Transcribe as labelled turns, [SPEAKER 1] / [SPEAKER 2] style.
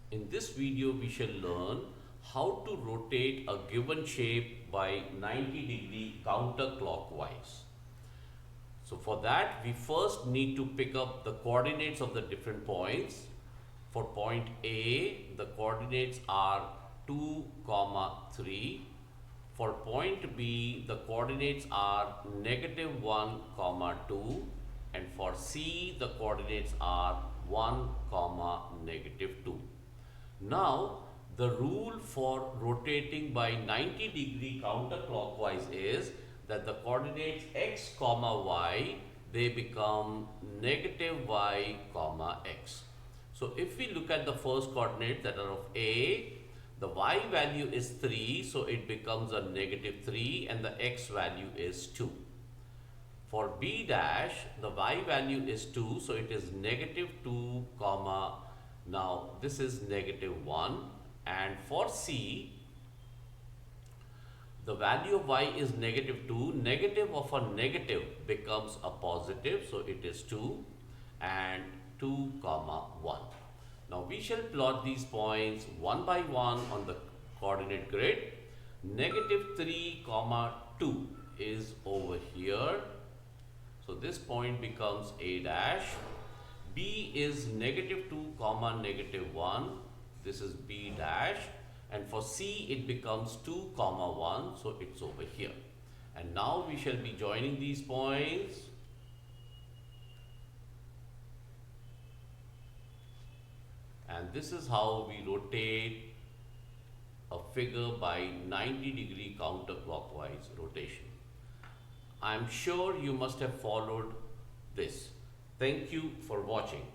[SPEAKER 1] In this video, we shall learn how to rotate a given shape by 90-degree counterclockwise. So for that, we first need to pick up the coordinates of the different points. For point A, the coordinates are 2, 3. For point B, the coordinates are -1, 2. And for C, the coordinates are 1, -2. Now, the rule for rotating by 90-degree counterclockwise is that the coordinates x, y, they become -y, x. So, if we look at the first coordinate that are of A, the y value is 3, so it becomes a -3 and the x value is 2. For B dash, the y value is 2, so it is -2, now this is -1. And for C, the value of y is -2. Negative of a negative becomes a positive, so it is 2 and 2, 1. Now we shall plot these points one by one on the coordinate grid. -3, 2 is over here. So this point becomes A dash. B is -2, -1. This is B dash. And for C, it becomes 2, 1. So it's over here. And now we shall be joining these points. And this is how we rotate a figure by 90-degree counterclockwise rotation. I am sure you must have followed this. Thank you for watching.